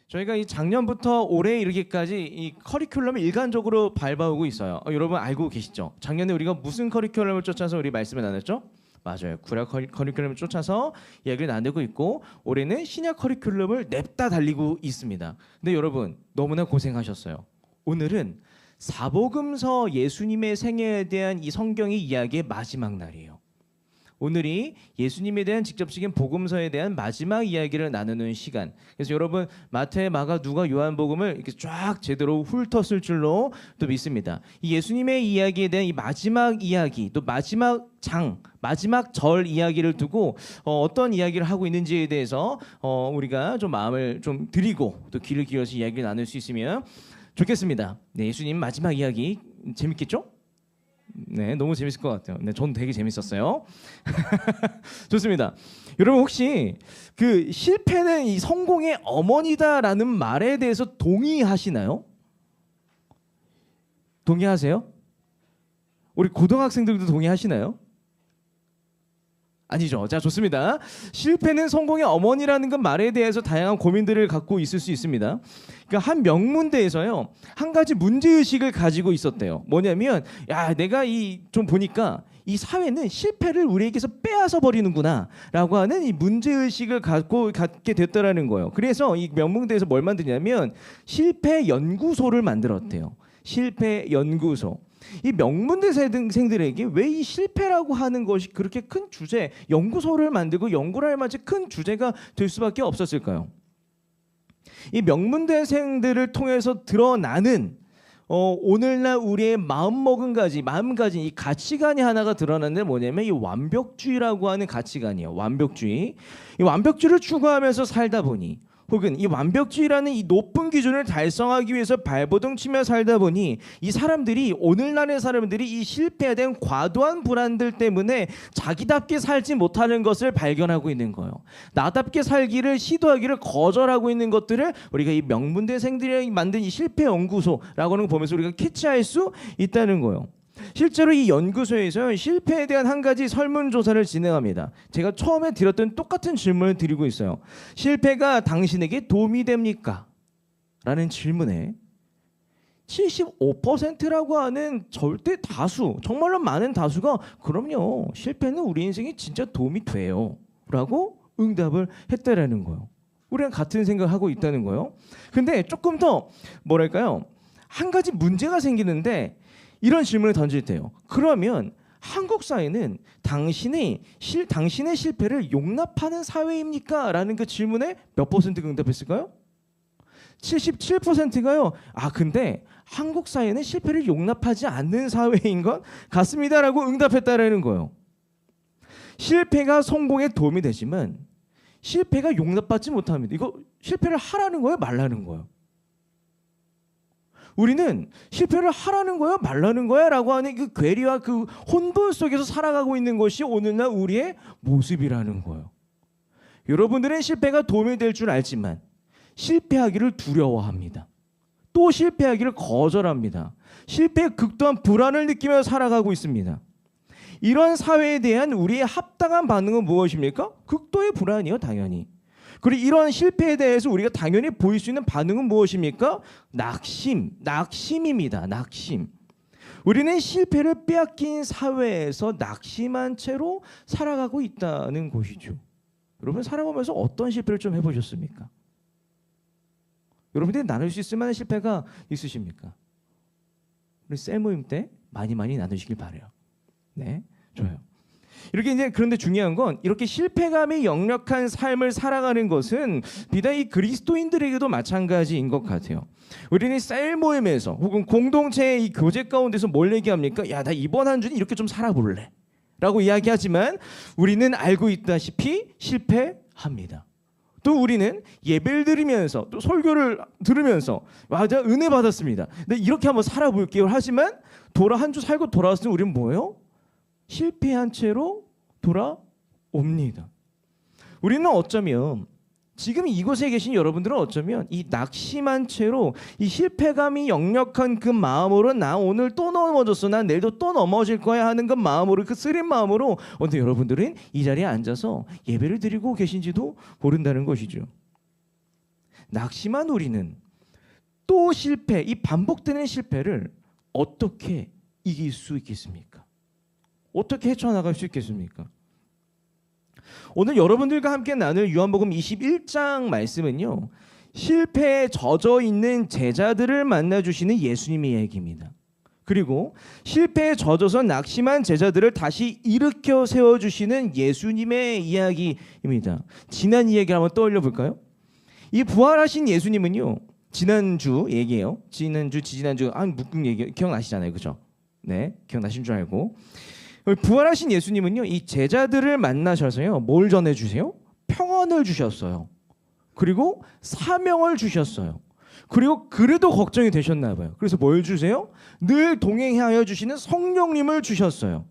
저희가 이 작년부터 올해 이르기까지 이 커리큘럼을 일관적으로 밟아오고 있어요. 여러분 알고 계시죠? 작년에 우리가 무슨 커리큘럼을 쫓아서 우리 말씀을 나눴죠? 맞아요. 구약 커리큘럼을 쫓아서 이야기를 나누고 있고 올해는 신약 커리큘럼을 냅다 달리고 있습니다. 근데 여러분 너무나 고생하셨어요. 오늘은 사복음서 예수님의 생애에 대한 이 성경의 이야기의 마지막 날이에요. 오늘이 예수님에 대한 직접적인 복음서에 대한 마지막 이야기를 나누는 시간. 그래서 여러분 마태, 마가, 누가, 요한복음을 이렇게 쫙 제대로 훑었을 줄로 또 믿습니다. 이 예수님의 이야기에 대한 이 마지막 이야기, 또 마지막 장, 마지막 절 이야기를 두고 어떤 이야기를 하고 있는지에 대해서 우리가 좀 마음을 좀 드리고 또 귀를 기울여서 이야기를 나눌 수 있으면 좋겠습니다. 네, 예수님 마지막 이야기 재밌겠죠? 네, 너무 재밌을 것 같아요. 네, 전 되게 재밌었어요. 좋습니다. 여러분 혹시 그 실패는 이 성공의 어머니다라는 말에 대해서 동의하시나요? 동의하세요? 우리 고등학생들도 동의하시나요? 아니죠. 자, 좋습니다. 실패는 성공의 어머니라는 그 말에 대해서 다양한 고민들을 갖고 있을 수 있습니다. 그러니까 한 명문대에서요, 한 가지 문제의식을 가지고 있었대요. 뭐냐면, 야, 내가 좀 보니까 이 사회는 실패를 우리에게서 빼앗아 버리는구나 라고 하는 이 문제의식을 갖게 됐다라는 거예요. 그래서 이 명문대에서 뭘 만드냐면 실패 연구소를 만들었대요. 실패 연구소. 이 명문대생들에게 왜 이 실패라고 하는 것이 그렇게 큰 주제, 연구소를 만들고 연구를 할 만한 큰 주제가 될 수밖에 없었을까요? 이 명문대생들을 통해서 드러나는 오늘날 우리의 마음가짐, 이 가치관이 하나가 드러나는데 뭐냐면 이 완벽주의라고 하는 가치관이에요. 완벽주의. 이 완벽주의를 추구하면서 살다 보니 혹은 이 완벽주의라는 이 높은 기준을 달성하기 위해서 발버둥 치며 살다 보니 이 사람들이 오늘날의 사람들이 이 실패에 대한 과도한 불안들 때문에 자기답게 살지 못하는 것을 발견하고 있는 거예요. 나답게 살기를 시도하기를 거절하고 있는 것들을 우리가 이 명문대생들이 만든 이 실패 연구소라고 하는 거 보면서 우리가 캐치할 수 있다는 거예요. 실제로 이 연구소에서 실패에 대한 한 가지 설문조사를 진행합니다. 제가 처음에 드렸던 똑같은 질문을 드리고 있어요. 실패가 당신에게 도움이 됩니까? 라는 질문에 75%라고 하는 절대 다수, 정말로 많은 다수가 그럼요, 실패는 우리 인생에 진짜 도움이 돼요 라고 응답을 했다라는 거예요. 우리랑 같은 생각을 하고 있다는 거예요. 근데 조금 더 뭐랄까요, 한 가지 문제가 생기는데 이런 질문을 던질 때요. 그러면 한국 사회는 당신의 실패를 용납하는 사회입니까? 라는 그 질문에 몇 퍼센트가 응답했을까요? 77%가요. 아, 근데 한국 사회는 실패를 용납하지 않는 사회인 것 같습니다라고 응답했다라는 거예요. 실패가 성공에 도움이 되지만 실패가 용납받지 못합니다. 이거 실패를 하라는 거예요? 말라는 거예요? 우리는 실패를 하라는 거야 말라는 거야 라고 하는 그 괴리와 그 혼돈 속에서 살아가고 있는 것이 오늘날 우리의 모습이라는 거예요. 여러분들은 실패가 도움이 될 줄 알지만 실패하기를 두려워합니다. 또 실패하기를 거절합니다. 실패의 극도한 불안을 느끼며 살아가고 있습니다. 이런 사회에 대한 우리의 합당한 반응은 무엇입니까? 극도의 불안이요, 당연히. 그리고 이런 실패에 대해서 우리가 당연히 보일 수 있는 반응은 무엇입니까? 낙심입니다. 낙심. 우리는 실패를 빼앗긴 사회에서 낙심한 채로 살아가고 있다는 것이죠. 여러분 살아가면서 어떤 실패를 좀 해보셨습니까? 여러분들이 나눌 수 있을 만한 실패가 있으십니까? 우리 셀 모임 때 많이 나누시길 바라요. 네, 좋아요. 이렇게 이제 그런데 중요한 건 이렇게 실패감이 역력한 삶을 살아가는 것은 비단 이 그리스도인들에게도 마찬가지인 것 같아요. 우리는 셀 모임에서 혹은 공동체의 이 교제 가운데서 뭘 얘기합니까? 야, 나 이번 한 주는 이렇게 좀 살아볼래 라고 이야기하지만 우리는 알고 있다시피 실패합니다. 또 우리는 예배를 드리면서 또 설교를 들으면서 와, 내가 은혜 받았습니다. 근데 이렇게 한번 살아볼게요 하지만 한 주 살고 돌아왔을 때 우리는 뭐예요? 실패한 채로 돌아옵니다. 우리는 어쩌면 지금 이곳에 계신 여러분들은 어쩌면 이 낙심한 채로 이 실패감이 역력한 그 마음으로 나 오늘 또 넘어졌어, 난 내일도 또 넘어질 거야 하는 그 마음으로, 그 쓰린 마음으로 오늘 여러분들은 이 자리에 앉아서 예배를 드리고 계신지도 모른다는 것이죠. 낙심한 우리는 또 실패, 이 반복되는 실패를 어떻게 이길 수 있겠습니까? 어떻게 헤쳐나갈 수 있겠습니까? 오늘 여러분들과 함께 나눌 요한복음 21장 말씀은요, 실패에 젖어 있는 제자들을 만나 주시는 예수님의 이야기입니다. 그리고 실패에 젖어서 낙심한 제자들을 다시 일으켜 세워 주시는 예수님의 이야기입니다. 지난 이야기를 한번 떠올려 볼까요? 이 부활하신 예수님은요, 지난주 얘기예요. 지난주 묶은 얘기 기억나시잖아요, 그죠? 네, 기억나신 줄 알고. 부활하신 예수님은요, 이 제자들을 만나셔서요, 뭘 전해주세요? 평안을 주셨어요. 그리고 사명을 주셨어요. 그리고 그래도 걱정이 되셨나 봐요. 그래서 뭘 주세요? 늘 동행하여 주시는 성령님을 주셨어요.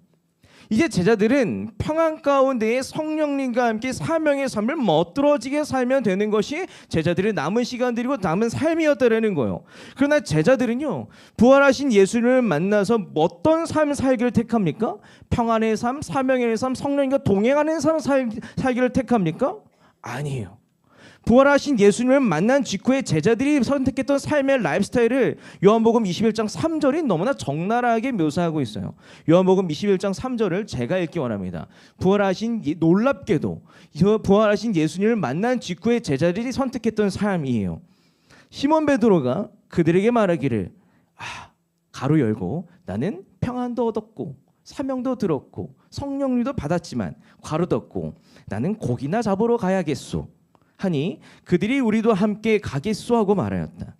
이제 제자들은 평안 가운데에 성령님과 함께 사명의 삶을 멋들어지게 살면 되는 것이 제자들의 남은 시간들이고 남은 삶이었다라는 거예요. 그러나 제자들은요, 부활하신 예수를 만나서 어떤 삶 살기를 택합니까? 평안의 삶, 사명의 삶, 성령님과 동행하는 삶 살기를 택합니까? 아니에요. 부활하신 예수님을 만난 직후에 제자들이 선택했던 삶의 라이프스타일을 요한복음 21장 3절이 너무나 적나라하게 묘사하고 있어요. 요한복음 21장 3절을 제가 읽기 원합니다. 놀랍게도 부활하신 예수님을 만난 직후에 제자들이 선택했던 삶이에요. 시몬 베드로가 그들에게 말하기를, 가로 열고, 나는 평안도 얻었고 사명도 들었고 성령님도 받았지만 괄호 닫고, 나는 고기나 잡으러 가야겠소 하니 그들이 우리도 함께 가겠소 하고 말하였다.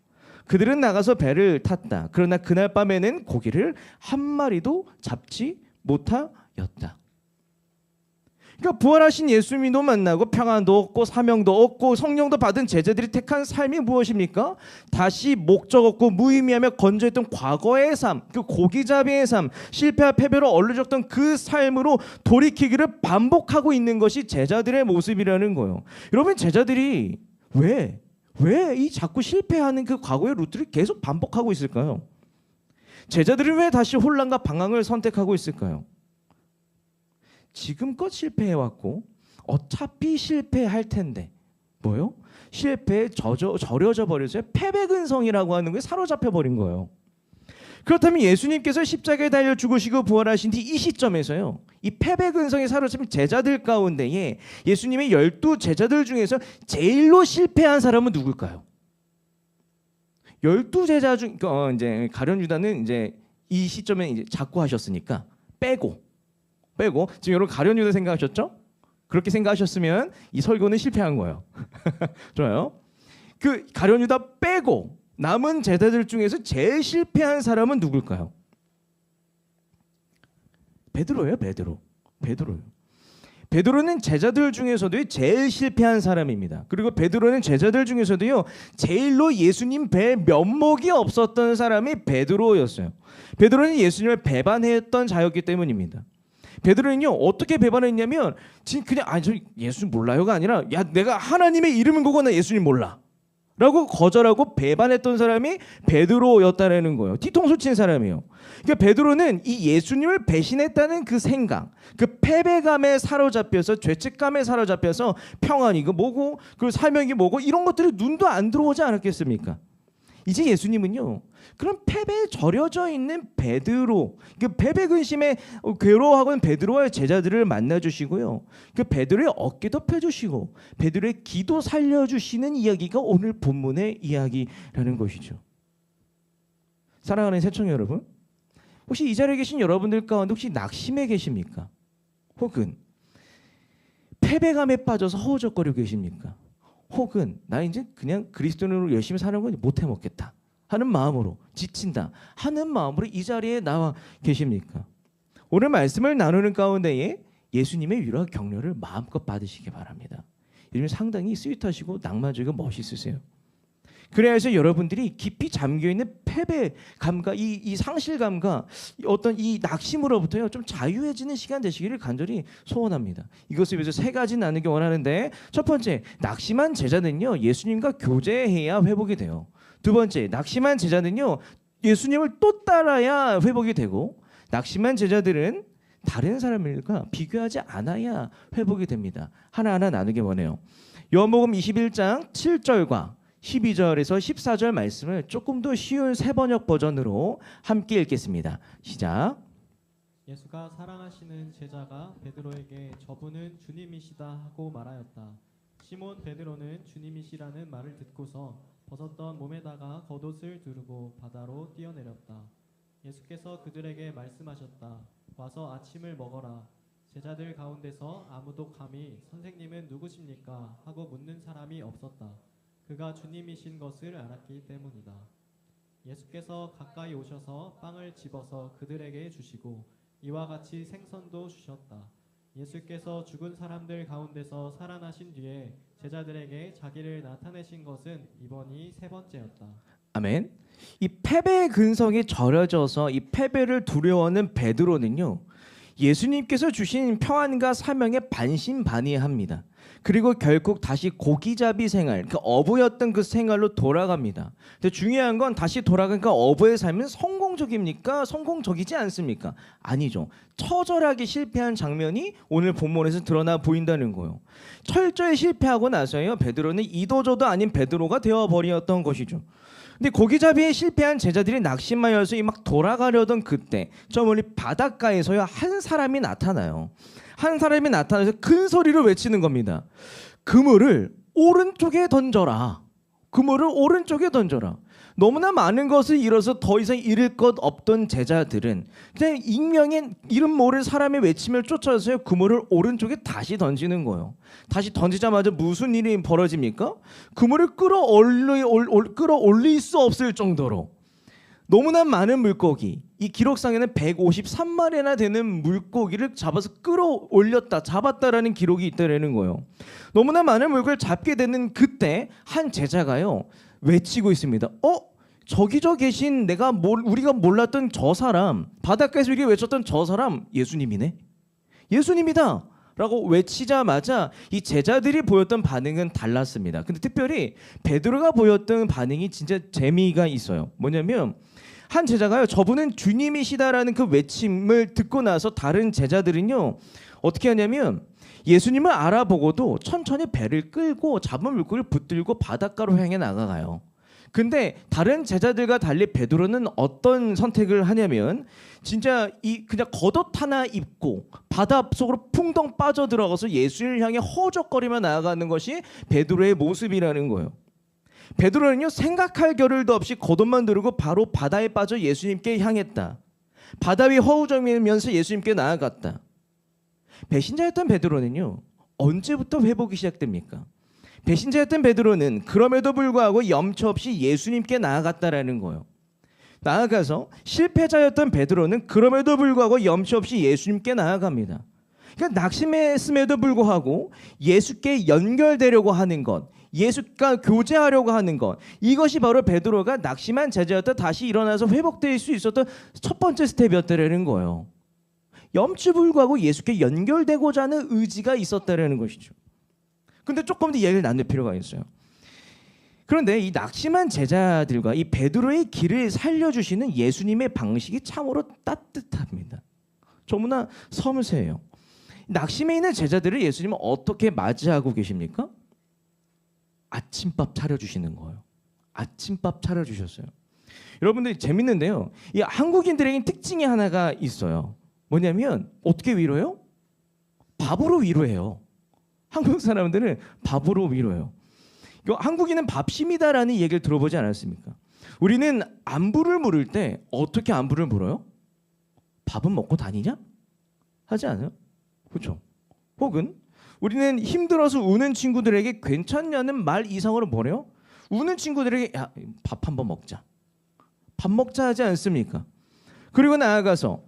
그들은 나가서 배를 탔다. 그러나 그날 밤에는 고기를 한 마리도 잡지 못하였다. 그러니까 부활하신 예수님도 만나고 평안도 얻고 사명도 얻고 성령도 받은 제자들이 택한 삶이 무엇입니까? 다시 목적 없고 무의미하며 건조했던 과거의 삶, 그 고기잡이의 삶, 실패와 패배로 얼룩졌던 그 삶으로 돌이키기를 반복하고 있는 것이 제자들의 모습이라는 거예요. 여러분, 제자들이 왜 이 자꾸 실패하는 그 과거의 루트를 계속 반복하고 있을까요? 제자들이 왜 다시 혼란과 방황을 선택하고 있을까요? 지금껏 실패해왔고 어차피 실패할 텐데 뭐요? 실패에 절여져 버려서 패배근성이라고 하는 게 사로잡혀 버린 거예요. 그렇다면 예수님께서 십자가에 달려 죽으시고 부활하신 뒤 이 시점에서요, 이 패배근성에 사로잡힌 제자들 가운데에 예수님의 12 제자들 중에서 제일로 실패한 사람은 누굴까요? 12 제자 중 이제 가룟 유다는 이제 이 시점에 이제 자꾸 하셨으니까 빼고 지금 여러분 가룟 유다 생각하셨죠? 그렇게 생각하셨으면 이 설교는 실패한 거예요. 좋아요. 그 가룟 유다 빼고 남은 제자들 중에서 제일 실패한 사람은 누굴까요? 베드로예요. 베드로는 제자들 중에서도 제일 실패한 사람입니다. 그리고 베드로는 제자들 중에서도요, 제일로 예수님 배에 면목이 없었던 사람이 베드로였어요. 베드로는 예수님을 배반했던 자였기 때문입니다. 베드로는요, 어떻게 배반했냐면 그냥 저 예수님 몰라요가 아니라, 야, 내가 하나님의 이름은 거고 나 예수님 몰라 라고 거절하고 배반했던 사람이 베드로였다는 거예요. 뒤통수 친 사람이에요. 그러니까 베드로는 이 예수님을 배신했다는 그 생각, 그 패배감에 사로잡혀서, 죄책감에 사로잡혀서 평안이 뭐고, 그 사명이 뭐고, 이런 것들이 눈도 안 들어오지 않았겠습니까? 이제 예수님은요, 그런 패배에 절여져 있는 베드로, 그 패배 근심에 괴로워하고 있는 베드로와의 제자들을 만나주시고요, 그 베드로의 어깨 덮여주시고 베드로의 기도 살려주시는 이야기가 오늘 본문의 이야기라는 것이죠. 사랑하는 새청이 여러분, 혹시 이 자리에 계신 여러분들 가운데 혹시 낙심해 계십니까? 혹은 패배감에 빠져서 허우적거리고 계십니까? 혹은 나 이제 그냥 그리스도인으로 열심히 사는 건 못해 먹겠다 하는 마음으로, 지친다 하는 마음으로 이 자리에 나와 계십니까? 오늘 말씀을 나누는 가운데에 예수님의 위로와 격려를 마음껏 받으시기 바랍니다. 요즘 상당히 스윗하시고 낭만적이고 멋있으세요. 그래서 여러분들이 깊이 잠겨있는 패배감과 이 상실감과 어떤 이 낙심으로부터요, 좀 자유해지는 시간 되시기를 간절히 소원합니다. 이것을 위해서 세 가지 나누기 원하는데, 첫 번째, 낙심한 제자는요, 예수님과 교제해야 회복이 돼요. 두 번째, 낙심한 제자는요, 예수님을 또 따라야 회복이 되고, 낙심한 제자들은 다른 사람들과 비교하지 않아야 회복이 됩니다. 하나하나 나누기 원해요. 요한복음 21장 7절과 12절에서 14절 말씀을 조금 더 쉬운 세번역 버전으로 함께 읽겠습니다. 시작. 예수가 사랑하시는 제자가 베드로에게 저분은 주님이시다 하고 말하였다. 시몬 베드로는 주님이시라는 말을 듣고서 벗었던 몸에다가 겉옷을 두르고 바다로 뛰어내렸다. 예수께서 그들에게 말씀하셨다. 와서 아침을 먹어라. 제자들 가운데서 아무도 감히 선생님은 누구십니까? 하고 묻는 사람이 없었다. 그가 주님이신 것을 알았기 때문이다. 예수께서 가까이 오셔서 빵을 집어서 그들에게 주시고 이와 같이 생선도 주셨다. 예수께서 죽은 사람들 가운데서 살아나신 뒤에 제자들에게 자기를 나타내신 것은 이번이 세 번째였다. 아멘. 이 패배의 근성이 절여져서 이 패배를 두려워하는 베드로는요, 예수님께서 주신 평안과 사명에 반신반의합니다. 그리고 결국 다시 고기잡이 생활, 그 어부였던 그 생활로 돌아갑니다. 근데 중요한 건 다시 돌아가니까 어부의 삶은 성공적입니까? 성공적이지 않습니까? 아니죠. 처절하게 실패한 장면이 오늘 본문에서 드러나 보인다는 거예요. 철저히 실패하고 나서요, 베드로는 이도저도 아닌 베드로가 되어버렸던 것이죠. 근데 고기잡이에 실패한 제자들이 낙심하여서 막 돌아가려던 그때 저 멀리 바닷가에서요 한 사람이 나타나요. 한 사람이 나타나서 큰 소리로 외치는 겁니다. 그물을 오른쪽에 던져라. 그물을 오른쪽에 던져라. 너무나 많은 것을 잃어서 더 이상 잃을 것 없던 제자들은 그냥 익명의 이름 모를 사람의 외침을 쫓아서 그물을 오른쪽에 다시 던지는 거예요. 다시 던지자마자 무슨 일이 벌어집니까? 그물을 끌어올릴 수 없을 정도로 너무나 많은 물고기, 이 기록상에는 153마리나 되는 물고기를 잡아서 끌어올렸다, 잡았다라는 기록이 있다라는 거예요. 너무나 많은 물고기를 잡게 되는 그때 한 제자가요 외치고 있습니다. 저기 저 계신 우리가 몰랐던 저 사람, 바닷가에서 이렇게 외쳤던 저 사람 예수님이네. 예수님이다 라고 외치자마자 이 제자들이 보였던 반응은 달랐습니다. 근데 특별히 베드로가 보였던 반응이 진짜 재미가 있어요. 뭐냐면 한 제자가요 저분은 주님이시다라는 그 외침을 듣고 나서 다른 제자들은요 어떻게 하냐면 예수님을 알아보고도 천천히 배를 끌고 잡은 물고기를 붙들고 바닷가로 향해 나가가요. 근데 다른 제자들과 달리 베드로는 어떤 선택을 하냐면 진짜 그냥 겉옷 하나 입고 바다 속으로 풍덩 빠져들어가서 예수를 향해 허적거리며 나아가는 것이 베드로의 모습이라는 거예요. 베드로는요 생각할 겨를도 없이 겉옷만 두르고 바로 바다에 빠져 예수님께 향했다. 바다 위 허우적이면서 예수님께 나아갔다. 배신자였던 베드로는요 언제부터 회복이 시작됩니까? 배신자였던 베드로는 그럼에도 불구하고 염치 없이 예수님께 나아갔다라는 거예요. 나아가서 실패자였던 베드로는 그럼에도 불구하고 염치 없이 예수님께 나아갑니다. 그러니까 낙심했음에도 불구하고 예수께 연결되려고 하는 것, 예수과 교제하려고 하는 것, 이것이 바로 베드로가 낙심한 제자였다 다시 일어나서 회복될 수 있었던 첫 번째 스텝이었다라는 거예요. 염치 불구하고 예수께 연결되고자 하는 의지가 있었다라는 것이죠. 근데 조금 더 이야기를 나눌 필요가 있어요. 그런데 이 낙심한 제자들과 이 베드로의 길을 살려주시는 예수님의 방식이 참으로 따뜻합니다. 너무나 섬세해요. 낙심해 있는 제자들을 예수님은 어떻게 맞이하고 계십니까? 아침밥 차려주시는 거예요. 아침밥 차려주셨어요. 여러분들 재밌는데요. 이 한국인들에게 특징이 하나가 있어요. 뭐냐면 어떻게 위로해요? 밥으로 위로해요. 한국 사람들은 밥으로 위로해요. 한국인은 밥심이다라는 얘기를 들어보지 않았습니까? 우리는 안부를 물을 때 어떻게 안부를 물어요? 밥은 먹고 다니냐? 하지 않아요? 그렇죠? 혹은 우리는 힘들어서 우는 친구들에게 괜찮냐는 말 이상으로 뭐래요? 우는 친구들에게 야, 밥 한번 먹자. 밥 먹자 하지 않습니까? 그리고 나아가서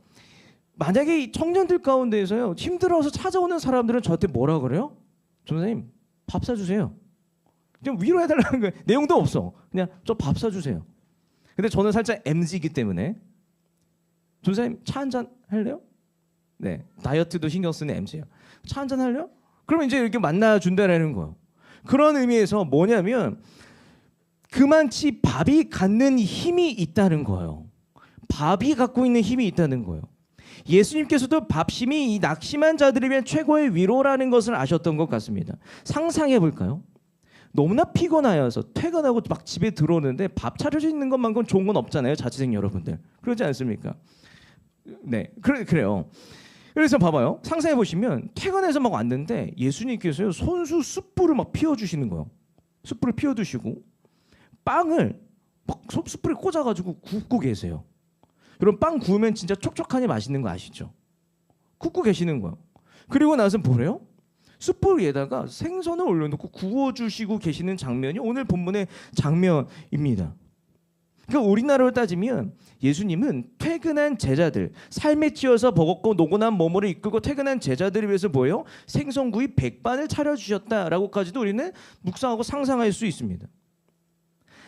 만약에 이 청년들 가운데에서요 힘들어서 찾아오는 사람들은 저한테 뭐라 그래요? 전사님 밥 사주세요. 그냥 위로해달라는 거예요. 내용도 없어. 그냥 저 밥 사주세요. 근데 저는 살짝 MZ이기 때문에 전사님 차 한잔 할래요? 네, 다이어트도 신경 쓰는 MZ예요. 차 한잔 할래요? 그러면 이제 이렇게 만나준다라는 거예요. 그런 의미에서 뭐냐면 그만치 밥이 갖는 힘이 있다는 거예요. 밥이 갖고 있는 힘이 있다는 거예요. 예수님께서도 밥심이 이 낙심한 자들을 위한 최고의 위로라는 것을 아셨던 것 같습니다. 상상해 볼까요? 너무나 피곤하여서 퇴근하고 막 집에 들어오는데 밥 차려져 있는 것만큼 좋은 건 없잖아요, 자취생 여러분들. 그러지 않습니까? 네, 그래요. 그래서 봐봐요. 상상해 보시면 퇴근해서 막 왔는데 예수님께서요 손수 숯불을 막 피워주시는 거예요. 숯불을 피워두시고 빵을 막 숯불에 꽂아가지고 굽고 계세요. 여러분 빵 구우면 진짜 촉촉하니 맛있는 거 아시죠? 굽고 계시는 거예요. 그리고 나서 뭐래요? 숯불 위에다가 생선을 올려놓고 구워주시고 계시는 장면이 오늘 본문의 장면입니다. 그러니까 우리나라로 따지면 예수님은 퇴근한 제자들, 삶에 치여서 버겁고 노곤한 몸으로 이끌고 퇴근한 제자들을 위해서 뭐예요? 생선구이 100반을 차려주셨다라고까지도 우리는 묵상하고 상상할 수 있습니다.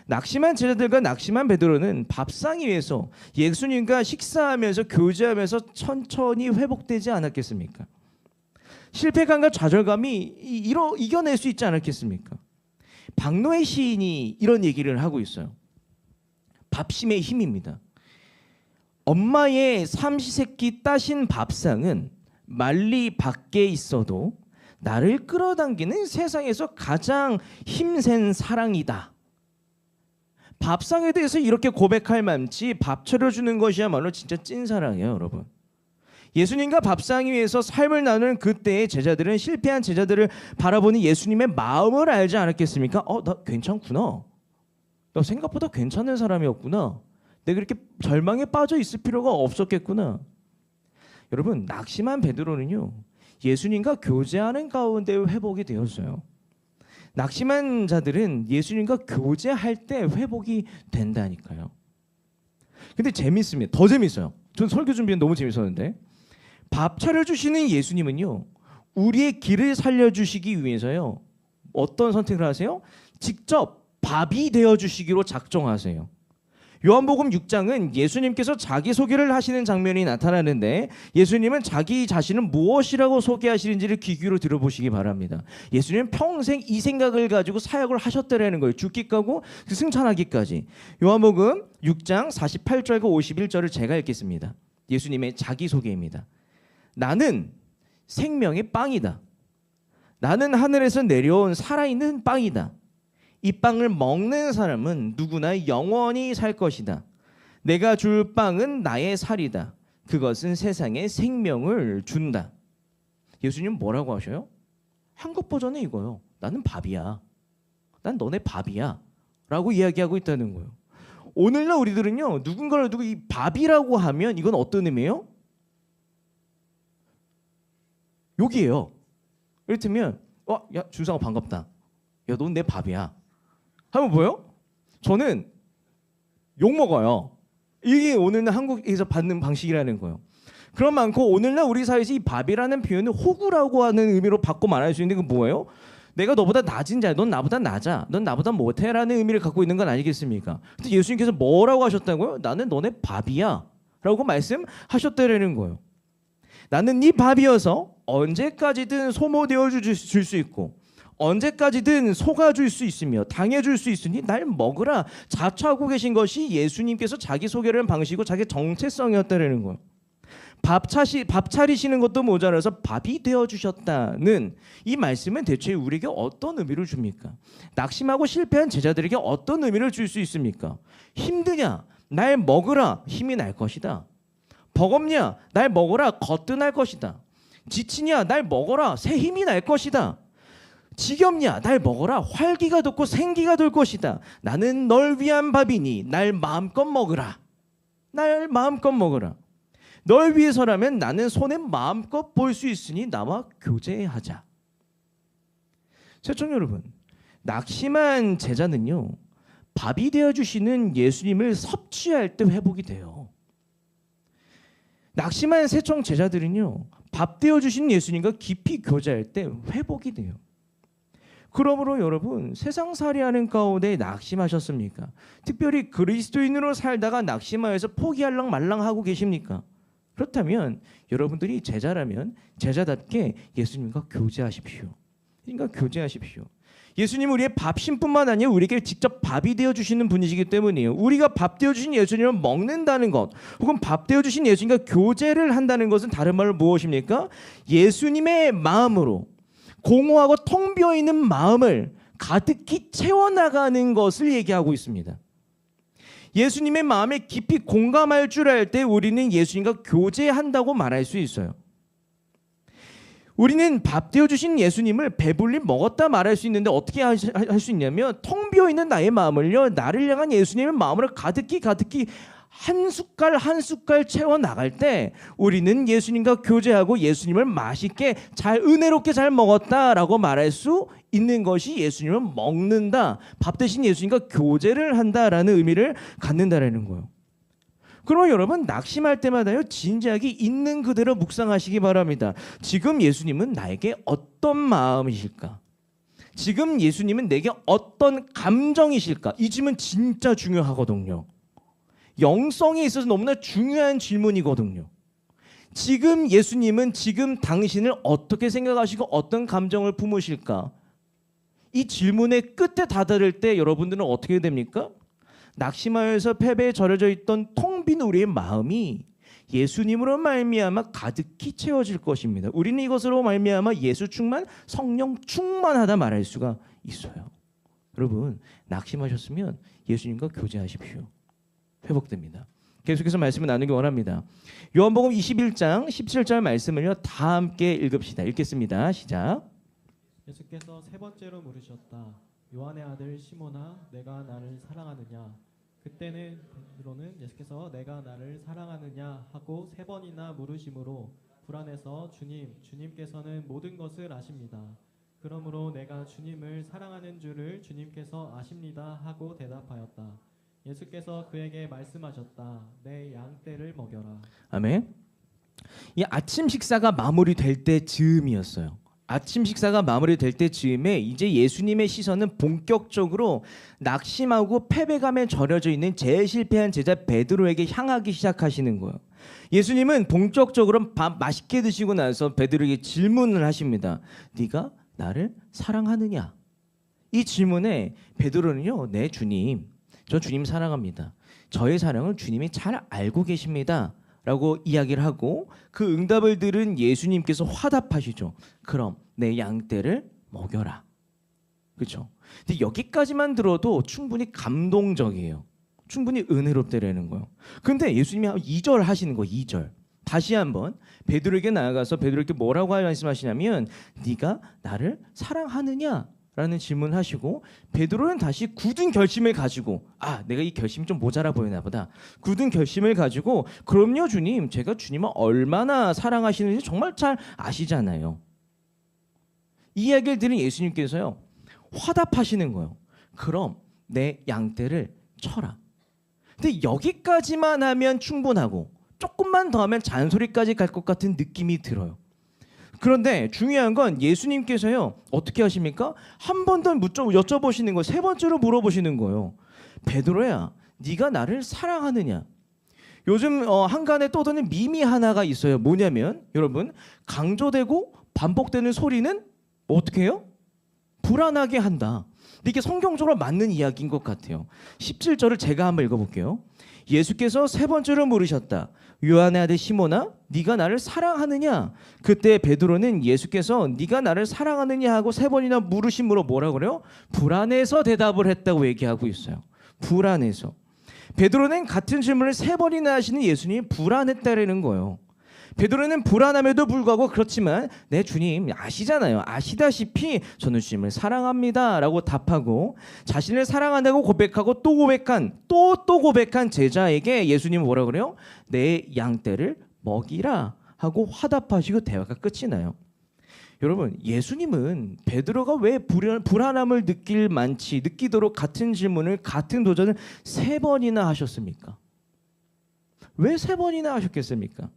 낙심한 제자들과 낙심한 베드로는 밥상 위에서 예수님과 식사하면서 교제하면서 천천히 회복되지 않았겠습니까? 실패감과 좌절감이 이겨낼 수 있지 않았겠습니까? 박노해 시인이 이런 얘기를 하고 있어요. 밥심의 힘입니다. 엄마의 삼시세끼 따신 밥상은 말리 밖에 있어도 나를 끌어당기는 세상에서 가장 힘센 사랑이다. 밥상에 대해서 이렇게 고백할 만치 밥 차려주는 것이야말로 진짜 찐사랑이에요, 여러분. 예수님과 밥상 위에서 삶을 나누는 그때의 제자들은 실패한 제자들을 바라보는 예수님의 마음을 알지 않았겠습니까? 나 괜찮구나. 나 생각보다 괜찮은 사람이었구나. 내가 이렇게 절망에 빠져 있을 필요가 없었겠구나. 여러분, 낙심한 베드로는요, 예수님과 교제하는 가운데 회복이 되었어요. 낙심한 자들은 예수님과 교제할 때 회복이 된다니까요. 근데 재밌습니다. 더 재밌어요. 전 설교 준비는 너무 재밌었는데 밥 차려주시는 예수님은요, 우리의 길을 살려주시기 위해서요, 어떤 선택을 하세요? 직접 밥이 되어주시기로 작정하세요. 요한복음 6장은 예수님께서 자기소개를 하시는 장면이 나타나는데 예수님은 자기 자신은 무엇이라고 소개하시는지를 귀 기울여 들어보시기 바랍니다. 예수님은 평생 이 생각을 가지고 사역을 하셨다라는 거예요. 죽기까고 승천하기까지. 요한복음 6장 48절과 51절을 제가 읽겠습니다. 예수님의 자기소개입니다. 나는 생명의 빵이다. 나는 하늘에서 내려온 살아있는 빵이다. 이 빵을 먹는 사람은 누구나 영원히 살 것이다. 내가 줄 빵은 나의 살이다. 그것은 세상에 생명을 준다. 예수님 뭐라고 하셔요? 한국 버전은 이거요. 나는 밥이야. 난 너네 밥이야. 라고 이야기하고 있다는 거예요. 오늘날 우리들은요, 누군가를 두고 이 밥이라고 하면 이건 어떤 의미예요? 욕이에요. 이를테면 야 준상아 반갑다. 야 넌 내 밥이야. 하면 뭐예요? 저는 욕 먹어요. 이게 오늘날 한국에서 받는 방식이라는 거예요. 그런 많고 오늘날 우리 사회에서 이 밥이라는 표현을 호구라고 하는 의미로 바꿔 말할 수 있는 게 뭐예요? 내가 너보다 낮은 자야. 넌 나보다 낮아. 넌 나보다 못해라는 의미를 갖고 있는 건 아니겠습니까? 근데 예수님께서 뭐라고 하셨다고요? 나는 너네 밥이야. 라고 말씀하셨다라는 거예요. 나는 네 밥이어서 언제까지든 소모되어 줄 수 있고 언제까지든 속아줄 수 있으며 당해줄 수 있으니 날 먹으라 자처하고 계신 것이 예수님께서 자기 소개를 방식이고 자기 정체성이었다라는 거예요. 밥 차리시는 것도 모자라서 밥이 되어주셨다는 이 말씀은 대체 우리에게 어떤 의미를 줍니까? 낙심하고 실패한 제자들에게 어떤 의미를 줄 수 있습니까? 힘드냐? 날 먹으라 힘이 날 것이다. 버겁냐? 날 먹어라 거뜬할 것이다. 지치냐? 날 먹어라 새 힘이 날 것이다. 지겹냐? 날 먹어라 활기가 돋고 생기가 돌 것이다. 나는 널 위한 밥이니 날 마음껏 먹으라. 날 마음껏 먹으라. 널 위해서라면 나는 손에 마음껏 볼 수 있으니 나와 교제하자. 시청자 여러분, 낙심한 제자는요, 밥이 되어주시는 예수님을 섭취할 때 회복이 돼요. 낙심한 새총 제자들은요, 밥 되어주신 예수님과 깊이 교제할 때 회복이 돼요. 그러므로 여러분, 세상살이하는 가운데 낙심하셨습니까? 특별히 그리스도인으로 살다가 낙심하여서 포기할랑 말랑하고 계십니까? 그렇다면 여러분들이 제자라면 제자답게 예수님과 교제하십시오. 그러니까 교제하십시오. 예수님은 우리의 밥심뿐만 아니라 우리에게 직접 밥이 되어주시는 분이시기 때문이에요. 우리가 밥 되어주신 예수님을 먹는다는 것, 혹은 밥 되어주신 예수님과 교제를 한다는 것은 다른 말로 무엇입니까? 예수님의 마음으로 공허하고 텅 비어있는 마음을 가득히 채워나가는 것을 얘기하고 있습니다. 예수님의 마음에 깊이 공감할 줄 알 때 우리는 예수님과 교제한다고 말할 수 있어요. 우리는 밥 되어주신 예수님을 배불리 먹었다 말할 수 있는데 어떻게 할 수 있냐면 텅 비어있는 나의 마음을요, 나를 향한 예수님의 마음으로 가득히 한 숟갈 한 숟갈 채워나갈 때 우리는 예수님과 교제하고 예수님을 맛있게 잘 은혜롭게 잘 먹었다라고 말할 수 있는 것이 예수님을 먹는다, 밥 대신 예수님과 교제를 한다라는 의미를 갖는다라는 거예요. 그럼 여러분, 낙심할 때마다요, 진지하게 있는 그대로 묵상하시기 바랍니다. 지금 예수님은 나에게 어떤 마음이실까? 지금 예수님은 내게 어떤 감정이실까? 이 질문 진짜 중요하거든요. 영성에 있어서 너무나 중요한 질문이거든요. 지금 예수님은 지금 당신을 어떻게 생각하시고 어떤 감정을 품으실까? 이 질문의 끝에 다다를 때 여러분들은 어떻게 됩니까? 낙심하여서 패배에 절여져 있던 텅 빈 우리의 마음이 예수님으로 말미암아 가득히 채워질 것입니다. 우리는 이것으로 말미암아 예수 충만, 성령 충만하다 말할 수가 있어요. 여러분, 낙심하셨으면 예수님과 교제하십시오. 회복됩니다. 계속해서 말씀을 나누기 원합니다. 요한복음 21장 17절 말씀을요, 다 함께 읽읍시다. 읽겠습니다. 시작. 예수께서 세 번째로 물으셨다. 요한의 아들 시몬아, 내가 나를 사랑하느냐? 그때는 베드로는 예수께서 내가 나를 사랑하느냐 하고 세 번이나 물으심으로 불안해서 주님께서는 모든 것을 아십니다. 그러므로 내가 주님을 사랑하는 줄을 주님께서 아십니다 하고 대답하였다. 예수께서 그에게 말씀하셨다. 내 양떼를 먹여라. 아멘. 이 아침 식사가 마무리될 때 즈음이었어요. 아침 식사가 마무리될 때 즈음에 이제 예수님의 시선은 본격적으로 낙심하고 패배감에 절여져 있는 제일 실패한 제자 베드로에게 향하기 시작하시는 거예요. 예수님은 본격적으로 밥 맛있게 드시고 나서 베드로에게 질문을 하십니다. 네가 나를 사랑하느냐? 이 질문에 베드로는요, 네 주님, 저 주님 사랑합니다. 저의 사랑을 주님이 잘 알고 계십니다 라고 이야기를 하고, 그 응답을 들은 예수님께서 화답하시죠. 그럼 내 양떼를 먹여라. 그렇죠? 근데 여기까지만 들어도 충분히 감동적이에요. 충분히 은혜롭다라는 거예요. 근데 예수님이 2절 하시는 거예요. 2절. 다시 한번 베드로에게 나아가서 베드로에게 뭐라고 말씀하시냐면, 네가 나를 사랑하느냐? 라는 질문을 하시고, 베드로는 다시 굳은 결심을 가지고, 내가 이 결심이 좀 모자라 보이나 보다. 굳은 결심을 가지고, 그럼요 주님, 제가 주님을 얼마나 사랑하시는지 정말 잘 아시잖아요. 이 이야기를 들은 예수님께서요, 화답하시는 거예요. 그럼 내 양떼를 쳐라. 근데 여기까지만 하면 충분하고 조금만 더 하면 잔소리까지 갈 것 같은 느낌이 들어요. 그런데 중요한 건 예수님께서요, 어떻게 하십니까? 한 번 더 여쭤보시는 거예요. 세 번째로 물어보시는 거예요. 베드로야, 네가 나를 사랑하느냐? 요즘 한간에 떠도는 밈이 하나가 있어요. 뭐냐면, 여러분, 강조되고 반복되는 소리는 어떻게 해요? 불안하게 한다. 근데 이게 성경적으로 맞는 이야기인 것 같아요. 17절을 제가 한번 읽어볼게요. 예수께서 세 번째로 물으셨다. 요한의 아들 시몬아, 네가 나를 사랑하느냐? 그때 베드로는 예수께서 네가 나를 사랑하느냐 하고 세 번이나 물으심으로 뭐라 그래요? 불안해서 대답을 했다고 얘기하고 있어요. 불안해서. 베드로는 같은 질문을 세 번이나 하시는 예수님이 불안했다라는 거예요. 베드로는 불안함에도 불구하고, 그렇지만 네 주님 아시잖아요. 아시다시피 저는 주님을 사랑합니다 라고 답하고, 자신을 사랑한다고 고백하고 또 고백한 제자에게 예수님은 뭐라 그래요? 내 양떼를 먹이라 하고 화답하시고 대화가 끝이 나요. 여러분, 예수님은 베드로가 왜 불안함을 느끼도록 같은 질문을, 같은 도전을 세 번이나 하셨습니까? 왜 세 번이나 하셨겠습니까?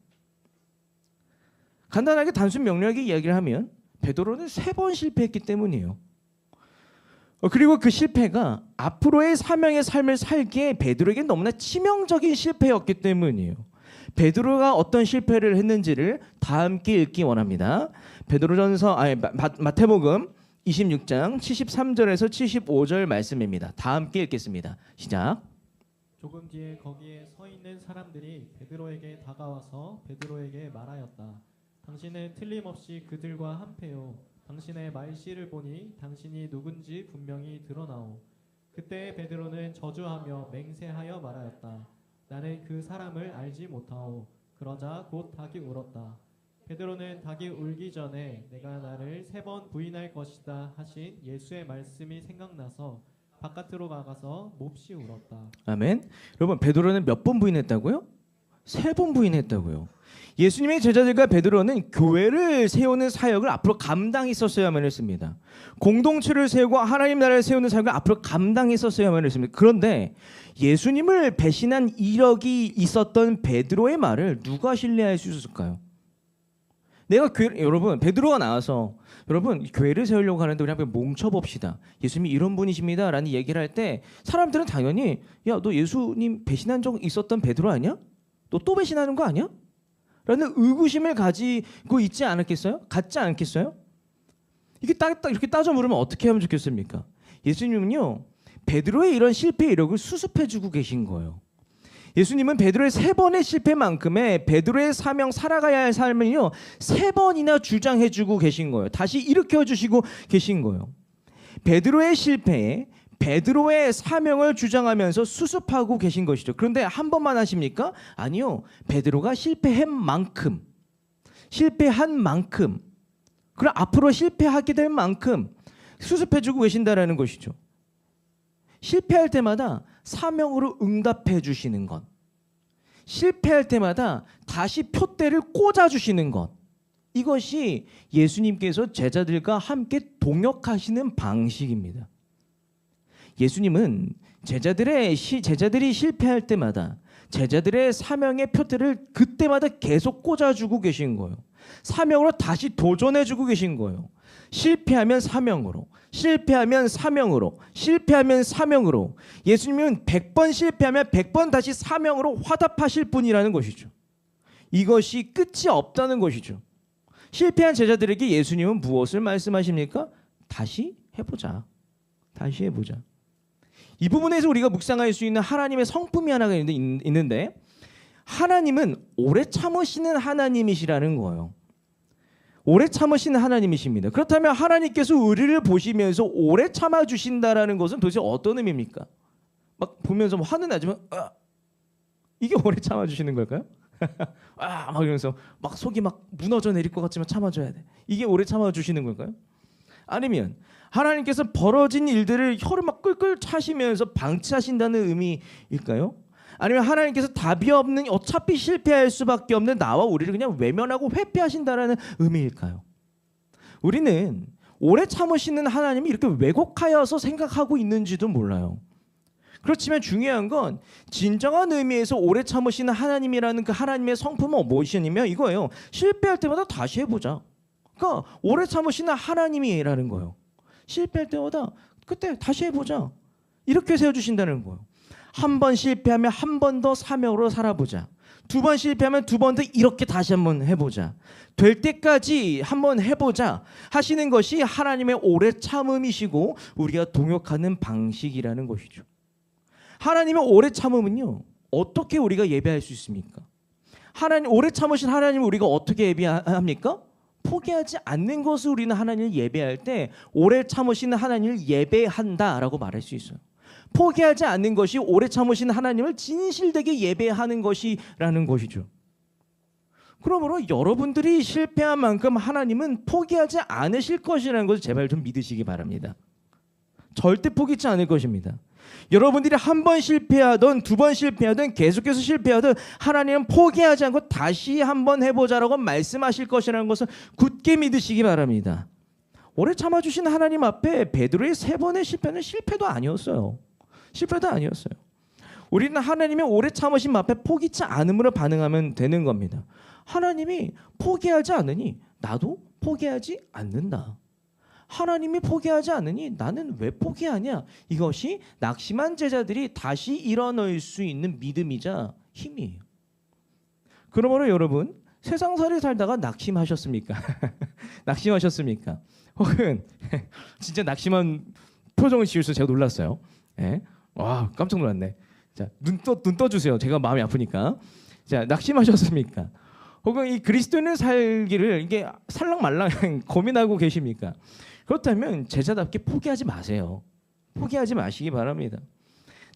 간단하게 단순 명료하게 이야기를 하면 베드로는 3번 실패했기 때문이에요. 그리고 그 실패가 앞으로의 사명의 삶을 살기에 베드로에게 너무나 치명적인 실패였기 때문이에요. 베드로가 어떤 실패를 했는지를 다 함께 읽기 원합니다. 마태복음 26장 73절에서 75절 말씀입니다. 다 함께 읽겠습니다. 시작. 조금 뒤에 거기에 서 있는 사람들이 베드로에게 다가와서 베드로에게 말하였다. 당신은 틀림없이 그들과 한패요. 당신의 말씨를 보니 당신이 누군지 분명히 드러나오. 그때 베드로는 저주하며 맹세하여 말하였다. 나는 그 사람을 알지 못하오. 그러자 곧 닭이 울었다. 베드로는 닭이 울기 전에 내가 나를 3번 부인할 것이다 하신 예수의 말씀이 생각나서 바깥으로 나가서 몹시 울었다. 아멘. 여러분 베드로는 몇 번 부인했다고요? 3번 부인했다고요. 예수님의 제자들과 베드로는 교회를 세우는 사역을 앞으로 감당했었어야만 했습니다. 공동체를 세우고 하나님 나라를 세우는 사역을 앞으로 감당했었어야만 했습니다. 그런데 예수님을 배신한 이력이 있었던 베드로의 말을 누가 신뢰할 수 있었을까요? 여러분 베드로가 나와서 여러분 교회를 세우려고 하는데 우리 한번 뭉쳐봅시다. 예수님이 이런 분이십니다 라는 얘기를 할 때 사람들은 당연히 야 너 예수님 배신한 적 있었던 베드로 아니야? 너 또 배신하는 거 아니야? 라는 의구심을 가지고 있지 않았겠어요? 갖지 않겠어요? 이게 딱 이렇게 따져 물으면 어떻게 하면 좋겠습니까? 예수님은요 베드로의 이런 실패 이력을 수습해주고 계신 거예요. 예수님은 베드로의 3번의 실패만큼의 베드로의 사명 살아가야 할 삶을요 3번이나 주장해주고 계신 거예요. 다시 일으켜주시고 계신 거예요. 베드로의 실패에 베드로의 사명을 주장하면서 수습하고 계신 것이죠. 그런데 한 번만 하십니까? 아니요. 베드로가 실패한 만큼 그리고 앞으로 실패하게 될 만큼 수습해주고 계신다라는 것이죠. 실패할 때마다 사명으로 응답해 주시는 것, 실패할 때마다 다시 표대를 꽂아주시는 것, 이것이 예수님께서 제자들과 함께 동역하시는 방식입니다. 예수님은 제자들이 실패할 때마다 제자들의 사명의 표대를 그때마다 계속 꽂아주고 계신 거예요. 사명으로 다시 도전해주고 계신 거예요. 실패하면 사명으로, 실패하면 사명으로, 실패하면 사명으로. 예수님은 100번 실패하면 100번 다시 사명으로 화답하실 분이라는 것이죠. 이것이 끝이 없다는 것이죠. 실패한 제자들에게 예수님은 무엇을 말씀하십니까? 다시 해보자. 다시 해보자. 이 부분에서 우리가 묵상할 수 있는 하나님의 성품이 하나가 있는데 하나님은 오래 참으시는 하나님이시라는 거예요. 오래 참으시는 하나님이십니다. 그렇다면 하나님께서 우리를 보시면서 오래 참아주신다라는 것은 도대체 어떤 의미입니까? 막 보면서 화는 나지만 이게 오래 참아주시는 걸까요? 막 이러면서 막 속이 막 무너져 내릴 것 같지만 참아줘야 돼. 이게 오래 참아주시는 걸까요? 아니면 하나님께서 벌어진 일들을 혀를 막 끌끌 차시면서 방치하신다는 의미일까요? 아니면 하나님께서 답이 없는 어차피 실패할 수밖에 없는 나와 우리를 그냥 외면하고 회피하신다라는 의미일까요? 우리는 오래 참으시는 하나님이 이렇게 왜곡하여서 생각하고 있는지도 몰라요. 그렇지만 중요한 건 진정한 의미에서 오래 참으시는 하나님이라는 그 하나님의 성품은 무엇이냐면 이거예요. 실패할 때마다 다시 해보자. 그러니까 오래 참으시는 하나님이라는 거예요. 실패할 때마다 그때 다시 해보자. 이렇게 세워주신다는 거예요. 한 번 실패하면 한 번 더 사명으로 살아보자. 2번 실패하면 2번 더 이렇게 다시 한번 해보자. 될 때까지 한번 해보자 하시는 것이 하나님의 오래 참음이시고 우리가 동역하는 방식이라는 것이죠. 하나님의 오래 참음은요 어떻게 우리가 예배할 수 있습니까? 하나님 오래 참으신 하나님을 우리가 어떻게 예배합니까? 포기하지 않는 것을 우리는 하나님을 예배할 때 오래 참으시는 하나님을 예배한다라고 말할 수 있어요. 포기하지 않는 것이 오래 참으시는 하나님을 진실되게 예배하는 것이라는 것이죠. 그러므로 여러분들이 실패한 만큼 하나님은 포기하지 않으실 것이라는 것을 제발 좀 믿으시기 바랍니다. 절대 포기치 않을 것입니다. 여러분들이 한 번 실패하든 2번 실패하든 계속해서 실패하든 하나님은 포기하지 않고 다시 한번 해보자라고 말씀하실 것이라는 것을 굳게 믿으시기 바랍니다. 오래 참아주신 하나님 앞에 베드로의 3번의 실패는 실패도 아니었어요. 실패도 아니었어요. 우리는 하나님의 오래 참으심 앞에 포기치 않음으로 반응하면 되는 겁니다. 하나님이 포기하지 않으니 나도 포기하지 않는다. 하나님이 포기하지 않으니 나는 왜 포기하냐? 이것이 낙심한 제자들이 다시 일어날 수 있는 믿음이자 힘이에요. 그러므로 여러분 세상살이 살다가 낙심하셨습니까? 낙심하셨습니까? 혹은 진짜 낙심한 표정을 지으셔서 제가 놀랐어요. 예? 와 깜짝 놀랐네. 자, 눈 떠주세요. 제가 마음이 아프니까. 자, 낙심하셨습니까? 혹은 이 그리스도인을 살기를 이게 살랑말랑 고민하고 계십니까? 그렇다면 제자답게 포기하지 마세요. 포기하지 마시기 바랍니다.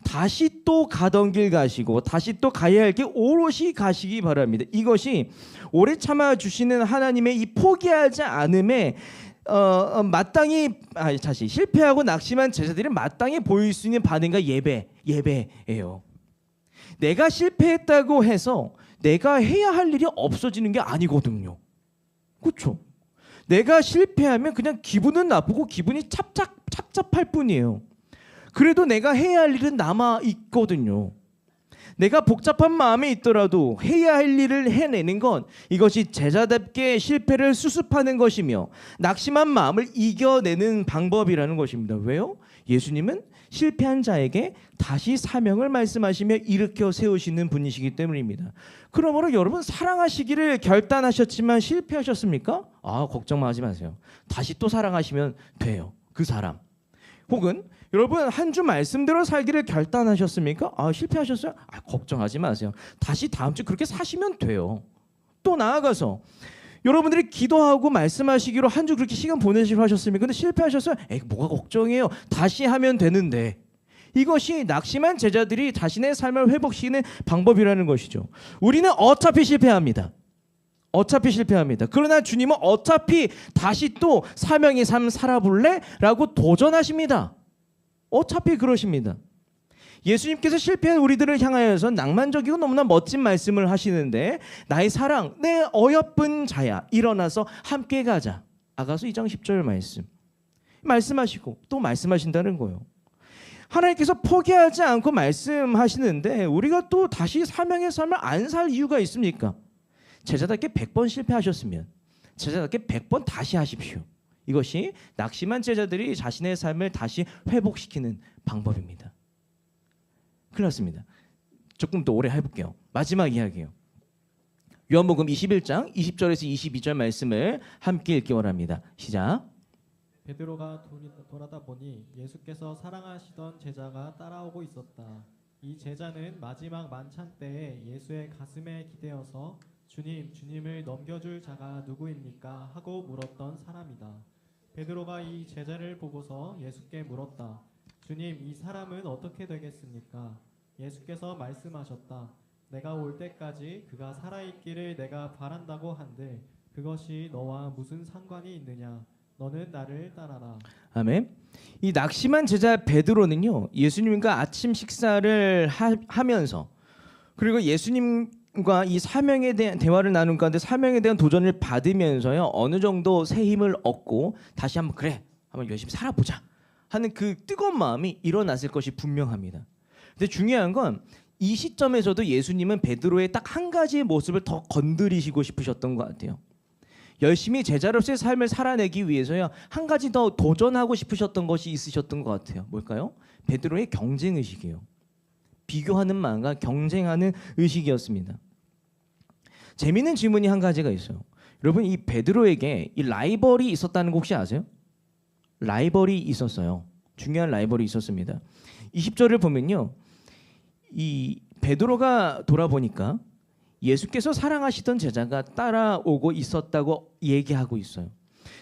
다시 또 가던 길 가시고 다시 또 가야 할 길 오롯이 가시기 바랍니다. 이것이 오래 참아 주시는 하나님의 이 포기하지 않음에 마땅히 다시 실패하고 낙심한 제자들이 마땅히 보일 수 있는 반응과 예배예요. 내가 실패했다고 해서 내가 해야 할 일이 없어지는 게 아니거든요. 그렇죠? 내가 실패하면 그냥 기분은 나쁘고 기분이 착잡할 뿐이에요. 그래도 내가 해야 할 일은 남아 있거든요. 내가 복잡한 마음에 있더라도 해야 할 일을 해내는 건 이것이 제자답게 실패를 수습하는 것이며 낙심한 마음을 이겨내는 방법이라는 것입니다. 왜요? 예수님은 실패한 자에게 다시 사명을 말씀하시며 일으켜 세우시는 분이시기 때문입니다. 그러므로 여러분 사랑하시기를 결단하셨지만 실패하셨습니까? 걱정하지 마세요. 다시 또 사랑하시면 돼요. 그 사람. 혹은 여러분 한 주 말씀대로 살기를 결단하셨습니까? 실패하셨어요? 걱정하지 마세요. 다시 다음 주 그렇게 사시면 돼요. 또 나아가서 여러분들이 기도하고 말씀하시기로 한 주 그렇게 시간 보내시기로 하셨습니까? 근데 실패하셨어요? 뭐가 걱정이에요? 다시 하면 되는데. 이것이 낙심한 제자들이 자신의 삶을 회복시키는 방법이라는 것이죠. 우리는 어차피 실패합니다. 그러나 주님은 어차피 다시 또 사명의 삶 살아볼래? 라고 도전하십니다. 어차피 그러십니다. 예수님께서 실패한 우리들을 향하여서 낭만적이고 너무나 멋진 말씀을 하시는데 나의 사랑, 내 어여쁜 자야 일어나서 함께 가자. 아가서 2장 10절 말씀하시고 또 말씀하신다는 거예요. 하나님께서 포기하지 않고 말씀하시는데 우리가 또 다시 사명의 삶을 안 살 이유가 있습니까? 제자답게 100번 실패하셨으면 제자답게 100번 다시 하십시오. 이것이 낙심한 제자들이 자신의 삶을 다시 회복시키는 방법입니다. 그렇습니다. 조금 더 오래 해볼게요. 마지막 이야기예요. 요한복음 21장 20절에서 22절 말씀을 함께 읽기 원합니다. 시작. 베드로가 돌아다 보니 예수께서 사랑하시던 제자가 따라오고 있었다. 이 제자는 마지막 만찬 때에 예수의 가슴에 기대어서 주님을 넘겨줄 자가 누구입니까? 하고 물었던 사람이다. 베드로가 이 제자를 보고서 예수께 물었다. 주님, 이 사람은 어떻게 되겠습니까? 예수께서 말씀하셨다. 내가 올 때까지 그가 살아있기를 내가 바란다고 한들 그것이 너와 무슨 상관이 있느냐? 너는 나를 따라라. 아멘. 이 낙심한 제자 베드로는요, 예수님과 아침 식사를 하면서 그리고 예수님과 이 사명에 대한 대화를 나눈 가운데 사명에 대한 도전을 받으면서요, 어느 정도 새 힘을 얻고 다시 한번 열심히 살아보자 하는 그 뜨거운 마음이 일어났을 것이 분명합니다. 근데 중요한 건 이 시점에서도 예수님은 베드로의 딱 한 가지의 모습을 더 건드리시고 싶으셨던 것 같아요. 열심히 제자로서의 삶을 살아내기 위해서요, 한 가지 더 도전하고 싶으셨던 것이 있으셨던 것 같아요. 뭘까요? 베드로의 경쟁 의식이에요. 비교하는 마음과 경쟁하는 의식이었습니다. 재미있는 질문이 한 가지가 있어요. 여러분, 이 베드로에게 이 라이벌이 있었다는 거 혹시 아세요? 라이벌이 있었어요. 중요한 라이벌이 있었습니다. 20절을 보면요, 이 베드로가 돌아보니까 예수께서 사랑하시던 제자가 따라오고 있었다고 얘기하고 있어요.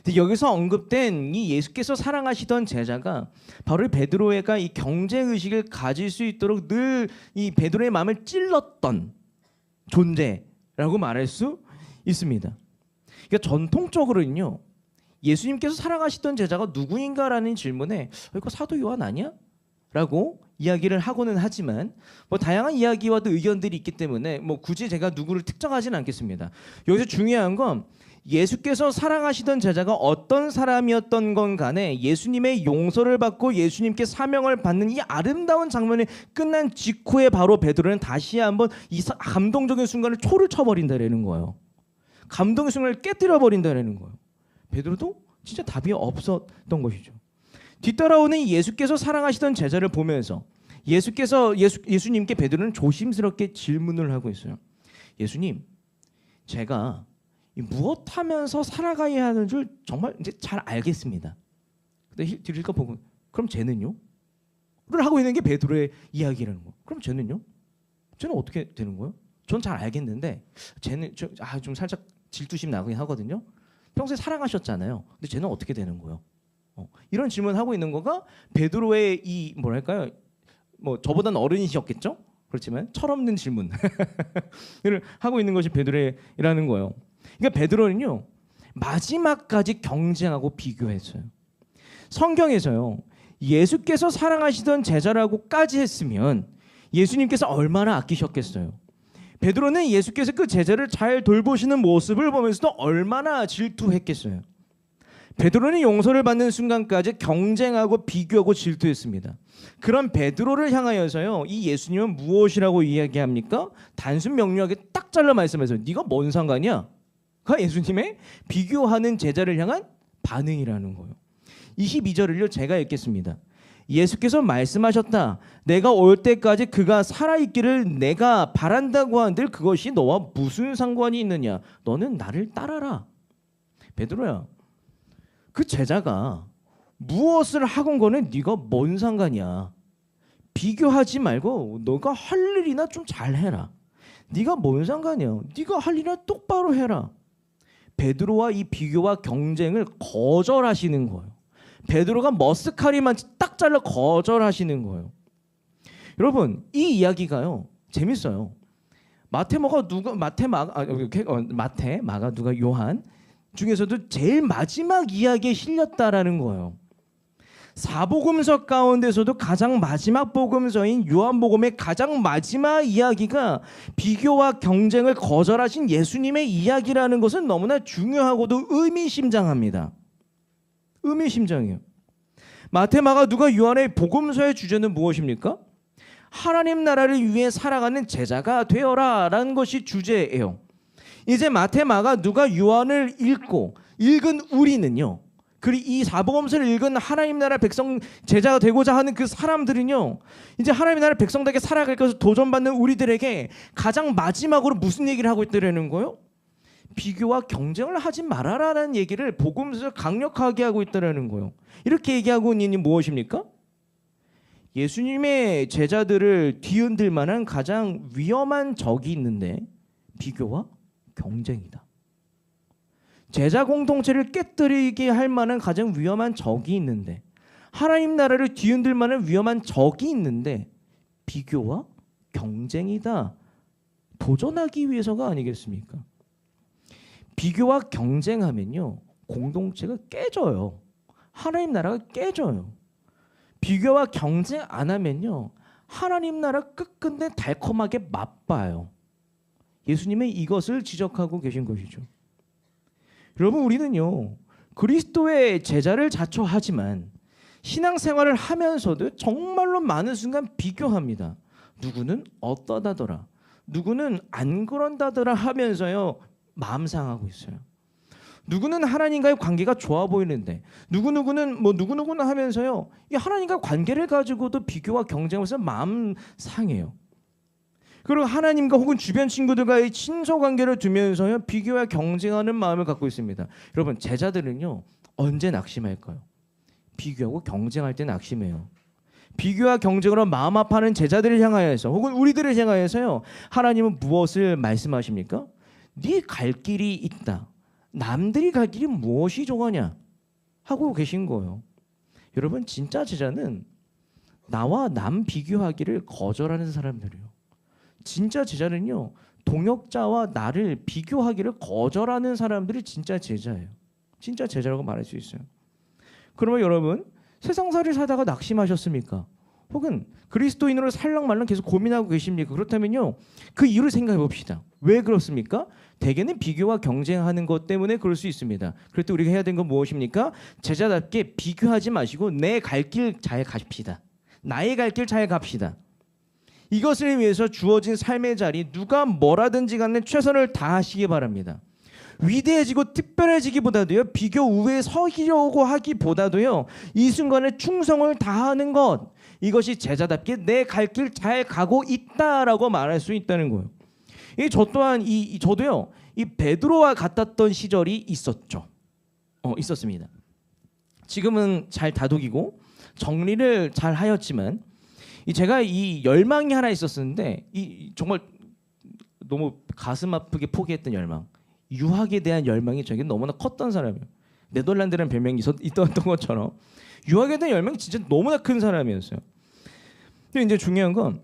근데 여기서 언급된 이 예수께서 사랑하시던 제자가 바로 베드로가 이 경쟁 의식을 가질 수 있도록 늘 이 베드로의 마음을 찔렀던 존재라고 말할 수 있습니다. 그러니까 전통적으로는요, 예수님께서 사랑하시던 제자가 누구인가라는 질문에 이거 사도 요한 아니야? 라고 이야기를 하고는 하지만 다양한 이야기와 또 의견들이 있기 때문에 굳이 제가 누구를 특정하지는 않겠습니다. 여기서 중요한 건 예수께서 사랑하시던 제자가 어떤 사람이었던 건 간에 예수님의 용서를 받고 예수님께 사명을 받는 이 아름다운 장면이 끝난 직후에 바로 베드로는 다시 한번 이 감동적인 순간을 초를 쳐버린다라는 거예요. 감동의 순간을 깨뜨려 버린다라는 거예요. 베드로도 진짜 답이 없었던 것이죠. 뒤따라오는 예수께서 사랑하시던 제자를 보면서 예수님께 베드로는 조심스럽게 질문을 하고 있어요. 예수님, 제가 무엇하면서 살아가야 하는 줄 정말 이제 잘 알겠습니다. 근데 뒤를 보고 그럼 쟤는요? 를 하고 있는 게 베드로의 이야기라는 거예요. 그럼 쟤는요? 쟤는 어떻게 되는 거예요? 전 잘 알겠는데 쟤는 좀 살짝 질투심 나긴 하거든요. 평소에 사랑하셨잖아요. 근데 쟤는 어떻게 되는 거예요? 이런 질문하고 있는 거가 베드로의 이 뭐랄까요? 뭐 저보다는 어른이셨겠죠? 그렇지만 철없는 질문을 하고 있는 것이 베드로라는 거예요. 그러니까 베드로는요 마지막까지 경쟁하고 비교했어요. 성경에서요 예수께서 사랑하시던 제자라고까지 했으면 예수님께서 얼마나 아끼셨겠어요. 베드로는 예수께서 그 제자를 잘 돌보시는 모습을 보면서도 얼마나 질투했겠어요. 베드로는 용서를 받는 순간까지 경쟁하고 비교하고 질투했습니다. 그런 베드로를 향하여서요 이 예수님은 무엇이라고 이야기합니까? 단순 명료하게 딱 잘라 말씀해서 네가 뭔 상관이야? 가 예수님의 비교하는 제자를 향한 반응이라는 거예요. 22절을요 제가 읽겠습니다. 예수께서 말씀하셨다. 내가 올 때까지 그가 살아있기를 내가 바란다고 한들 그것이 너와 무슨 상관이 있느냐? 너는 나를 따라라. 베드로야, 그 제자가 무엇을 하건 거는 네가 뭔 상관이야. 비교하지 말고 너가 할 일이나 좀 잘해라. 네가 뭔 상관이야. 네가 할 일이나 똑바로 해라. 베드로와 이 비교와 경쟁을 거절하시는 거예요. 베드로가 머스카리만 딱 잘라 거절하시는 거예요. 여러분 이 이야기가요 재밌어요. 마태, 마가, 누가, 요한 중에서도 제일 마지막 이야기에 실렸다라는 거예요. 사복음서 가운데서도 가장 마지막 복음서인 요한복음의 가장 마지막 이야기가 비교와 경쟁을 거절하신 예수님의 이야기라는 것은 너무나 중요하고도 의미심장합니다. 의미심장해요. 마태, 마가, 누가, 요한의 복음서의 주제는 무엇입니까? 하나님 나라를 위해 살아가는 제자가 되어라 라는 것이 주제예요. 이제 마태, 마가, 누가, 요한을 읽은 우리는요 그리고 이 사복음서를 읽은 하나님 나라 백성 제자가 되고자 하는 그 사람들은요 이제 하나님 나라 백성답게 살아갈 것을 도전받는 우리들에게 가장 마지막으로 무슨 얘기를 하고 있더라는 거예요? 비교와 경쟁을 하지 말아라라는 얘기를 복음서에서 강력하게 하고 있다는 거예요. 이렇게 얘기하고 있는 무엇입니까? 예수님의 제자들을 뒤흔들 만한 가장 위험한 적이 있는데 비교와 경쟁이다. 제자 공동체를 깨뜨리게 할 만한 가장 위험한 적이 있는데 하나님 나라를 뒤흔들 만한 위험한 적이 있는데 비교와 경쟁이다. 도전하기 위해서가 아니겠습니까? 비교와 경쟁하면요 공동체가 깨져요. 하나님 나라가 깨져요. 비교와 경쟁 안 하면요 하나님 나라 끝끝내 달콤하게 맛봐요. 예수님은 이것을 지적하고 계신 것이죠. 여러분 우리는요 그리스도의 제자를 자처하지만 신앙생활을 하면서도 정말로 많은 순간 비교합니다. 누구는 어떠다더라, 누구는 안 그런다더라 하면서요 마음 상하고 있어요. 누구는 하나님과의 관계가 좋아 보이는데 누구는 하면서요 이 하나님과 관계를 가지고도 비교와 경쟁하면서 마음 상해요. 그리고 하나님과 혹은 주변 친구들과의 친소 관계를 두면서요 비교와 경쟁하는 마음을 갖고 있습니다. 여러분 제자들은요 언제 낙심할까요? 비교하고 경쟁할 때 낙심해요. 비교와 경쟁으로 마음 아파하는 제자들을 향하여서 혹은 우리들을 향하여서요 하나님은 무엇을 말씀하십니까? 네 갈 길이 있다. 남들이 갈 길이 무엇이 좋으냐 하고 계신 거예요. 여러분 진짜 제자는 나와 남 비교하기를 거절하는 사람들이에요. 진짜 제자는요 동역자와 나를 비교하기를 거절하는 사람들이 진짜 제자예요. 진짜 제자라고 말할 수 있어요. 그러면 여러분 세상살이를 살다가 낙심하셨습니까? 혹은 그리스도인으로 살랑말랑 계속 고민하고 계십니까? 그렇다면요 그 이유를 생각해 봅시다. 왜 그렇습니까? 대개는 비교와 경쟁하는 것 때문에 그럴 수 있습니다. 그럴 때 우리가 해야 되는 건 무엇입니까? 제자답게 비교하지 마시고 내 갈 길 잘 갑시다. 나의 갈 길 잘 갑시다. 이것을 위해서 주어진 삶의 자리 누가 뭐라든지 간에 최선을 다하시기 바랍니다. 위대해지고 특별해지기보다도요 비교 우회에 서려고 하기보다도요 이 순간에 충성을 다하는 것 이것이 제자답게 내 갈 길 잘 가고 있다라고 말할 수 있다는 거예요. 저 또한 저도요 이 베드로와 같았던 시절이 있었죠. 있었습니다. 지금은 잘 다독이고 정리를 잘 하였지만 제가 이 열망이 하나 있었는데 정말 너무 가슴 아프게 포기했던 열망, 유학에 대한 열망이 저에게 너무나 컸던 사람이에요. 네덜란드라는 별명이 있던 것처럼 유학에 대한 열망이 진짜 너무나 큰 사람이었어요. 근데 이제 중요한 건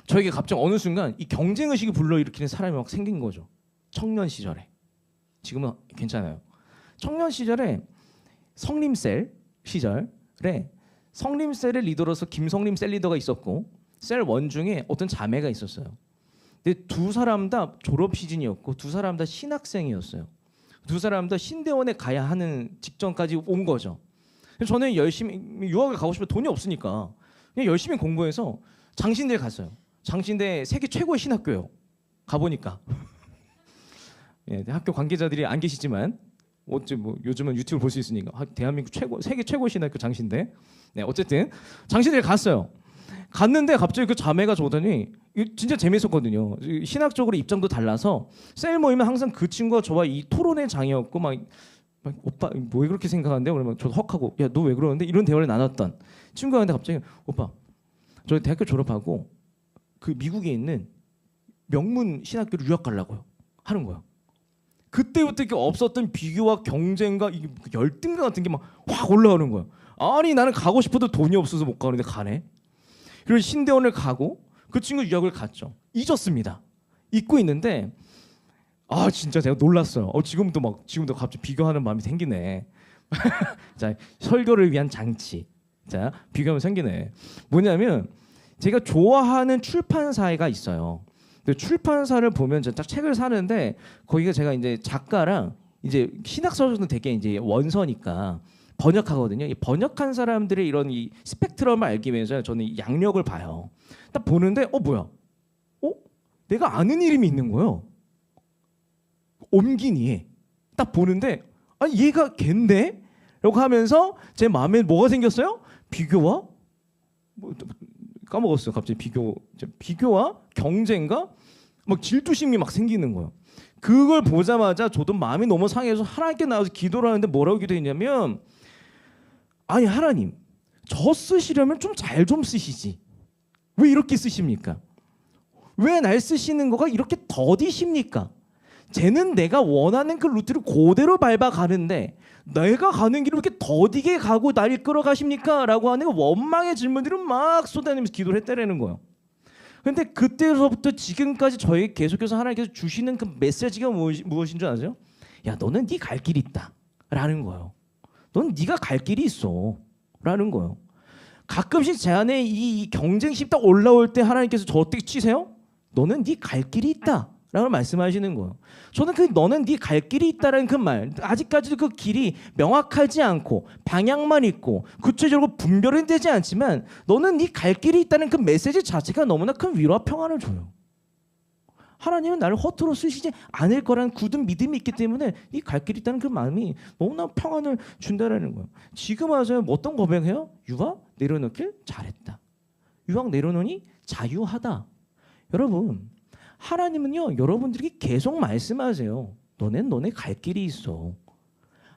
저에게 갑자기 어느 순간 이 경쟁 의식이 불러일으키는 사람이 막 생긴 거죠. 청년 시절에. 지금은 괜찮아요. 청년 시절에 성림셀 시절에 성림셀의 리더로서 김성림 셀 리더가 있었고 셀 원 중에 어떤 자매가 있었어요. 근데 두 사람 다 졸업 시즌이었고 두 사람 다 신학생이었어요. 두 사람 다 신대원에 가야 하는 직전까지 온 거죠. 그래서 저는 열심히 유학을 가고 싶은데 돈이 없으니까 그냥 열심히 공부해서 장신대에 갔어요. 장신대 세계 최고의 신학교예요. 가보니까 예, 학교 관계자들이 안 계시지만 어째 뭐 요즘은 유튜브 볼 수 있으니까 대한민국 최고 세계 최고의 신학교 장신대. 네, 어쨌든 장신대에 갔어요. 갔는데 갑자기 그 자매가 저더니 진짜 재밌었거든요. 신학적으로 입장도 달라서 셀 모이면 항상 그 친구가 저와 이 토론의 장이었고 막 오빠 뭐 왜 그렇게 생각하는데 그러면 저도 헉하고 야 너 왜 그러는데 이런 대화를 나눴던 친구가 근데 갑자기 오빠 저 대학교 졸업하고 그 미국에 있는 명문 신학교로 유학 가려고요 하는 거야. 그때부터 이렇게 없었던 비교와 경쟁과 이 열등감 같은 게 막 확 올라오는 거야. 아니 나는 가고 싶어도 돈이 없어서 못 가는데 가네. 그리고 신대원을 가고 그 친구 유학을 갔죠. 잊었습니다. 잊고 있는데 아 진짜 제가 놀랐어요. 지금도 갑자기 비교하는 마음이 생기네. 자 설교를 위한 장치. 자 비교하면 생기네. 뭐냐면 제가 좋아하는 출판사가 있어요. 그 출판사를 보면 딱 책을 사는데 거기가 제가 이제 작가랑 이제 신학서적은 되게 이제 원서니까 번역하거든요. 이 번역한 사람들의 이런 이 스펙트럼을 알기 위해서 저는 이 양력을 봐요. 딱 보는데 뭐야? 내가 아는 이름이 있는 거예요. 옴기니에 딱 보는데 얘가 걘데? 라고 하면서 제 마음에 뭐가 생겼어요? 비교와 까먹었어요. 갑자기 비교와 경쟁과 막 질투심이 막 생기는 거예요. 그걸 보자마자 저도 마음이 너무 상해서 하나님께 나와서 기도를 하는데 뭐라고 기도했냐면 아니 하나님 저 쓰시려면 좀 잘 좀 쓰시지. 왜 이렇게 쓰십니까? 왜 날 쓰시는 거가 이렇게 더디십니까? 쟤는 내가 원하는 그 루트를 그대로 밟아가는데 내가 가는 길을 이렇게 더디게 가고 날 이끌어 가십니까? 라고 하는 원망의 질문들을 막 쏟아내면서 기도를 했다라는 거예요. 근데 그때로부터 지금까지 저에게 계속해서 하나님께서 주시는 그 메시지가 무엇인 줄 아세요? 야 너는 네 갈 길이 있다 라는 거예요. 넌 네가 갈 길이 있어 라는 거예요. 가끔씩 제 안에 이 경쟁심 딱 올라올 때 하나님께서 저 어떻게 치세요? 너는 네 갈 길이 있다 라고 말씀하시는 거예요. 저는 그 너는 네 갈 길이 있다라는 그 말 아직까지도 그 길이 명확하지 않고 방향만 있고 구체적으로 분별은 되지 않지만 너는 네 갈 길이 있다는 그 메시지 자체가 너무나 큰 위로와 평안을 줘요. 하나님은 나를 허투루 쓰시지 않을 거라는 굳은 믿음이 있기 때문에 이 갈 길이 있다는 그 마음이 너무나 평안을 준다라는 거예요. 지금 와서 어떤 고백해요? 유학 내려놓길 잘했다. 유학 내려놓으니 자유하다. 여러분 하나님은요 여러분들에게 계속 말씀하세요. 너넨 너네 갈 길이 있어.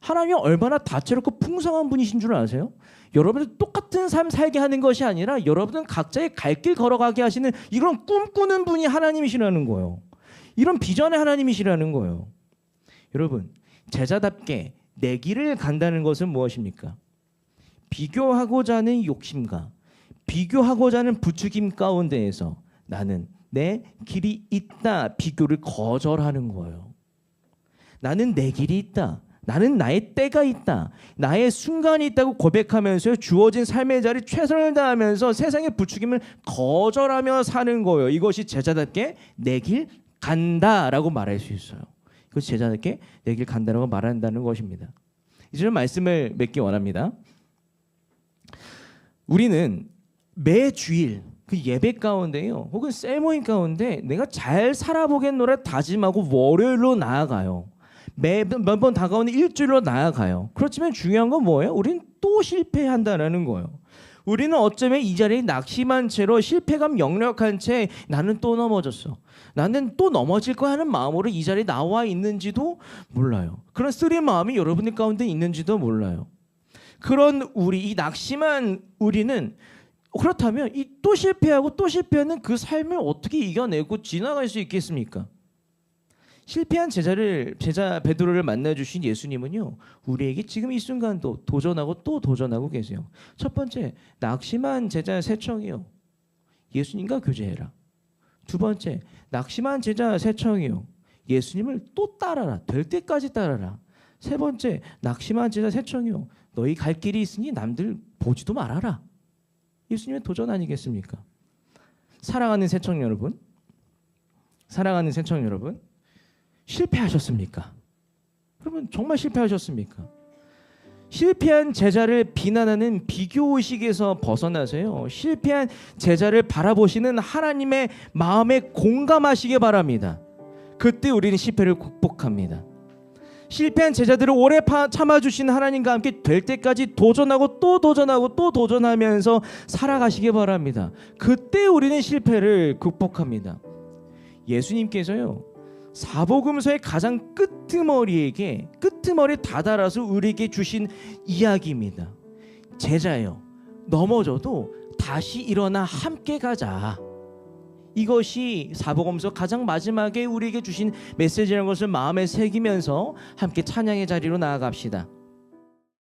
하나님이 얼마나 다채롭고 풍성한 분이신 줄 아세요? 여러분들 똑같은 삶 살게 하는 것이 아니라 여러분은 각자의 갈 길 걸어가게 하시는 이런 꿈꾸는 분이 하나님이시라는 거예요. 이런 비전의 하나님이시라는 거예요. 여러분 제자답게 내 길을 간다는 것은 무엇입니까? 비교하고자 하는 욕심과 비교하고자 하는 부추김 가운데에서 나는 내 길이 있다 비교를 거절하는 거예요. 나는 내 길이 있다. 나는 나의 때가 있다. 나의 순간이 있다고 고백하면서 주어진 삶의 자리 최선을 다하면서 세상의 부추김을 거절하며 사는 거예요. 이것이 제자답게 내 길 간다라고 말할 수 있어요. 이것이 제자답게 내 길 간다라고 말한다는 것입니다. 이제 말씀을 맺기 원합니다. 우리는 매 주일 그 예배 가운데요 혹은 셀모임 가운데 내가 잘 살아보겠노라 다짐하고 월요일로 나아가요. 매번 다가오는 일주일로 나아가요. 그렇지만 중요한 건 뭐예요? 우리는 또 실패한다는 거예요. 우리는 어쩌면 이 자리에 낙심한 채로 실패감 역력한 채 나는 또 넘어졌어. 나는 또 넘어질 거야 하는 마음으로 이 자리에 나와 있는지도 몰라요. 그런 쓰린 마음이 여러분들 가운데 있는지도 몰라요. 그런 이 낙심한 우리는 그렇다면 이 또 실패하고 또 실패하는 그 삶을 어떻게 이겨내고 지나갈 수 있겠습니까? 실패한 제자 베드로를 만나 주신 예수님은요, 우리에게 지금 이 순간도 도전하고 또 도전하고 계세요. 첫 번째, 낙심한 제자 세 청이요, 예수님과 교제해라. 두 번째, 낙심한 제자 세 청이요, 예수님을 또 따라라. 될 때까지 따라라. 세 번째, 낙심한 제자 세 청이요, 너희 갈 길이 있으니 남들 보지도 말아라. 예수님의 도전 아니겠습니까? 사랑하는 새청 여러분, 사랑하는 새청 여러분, 실패하셨습니까? 여러분 정말 실패하셨습니까? 실패한 제자를 비난하는 비교의식에서 벗어나세요. 실패한 제자를 바라보시는 하나님의 마음에 공감하시기 바랍니다. 그때 우리는 실패를 극복합니다. 실패한 제자들을 오래 참아주신 하나님과 함께 될 때까지 도전하고 또 도전하고 또 도전하면서 살아가시기 바랍니다. 그때 우리는 실패를 극복합니다. 예수님께서요, 사복음서의 가장 끄트머리에 다다라서 우리에게 주신 이야기입니다. 제자여, 넘어져도 다시 일어나 함께 가자. 이것이 사복음서 가장 마지막에 우리에게 주신 메시지라는 것을 마음에 새기면서 함께 찬양의 자리로 나아갑시다.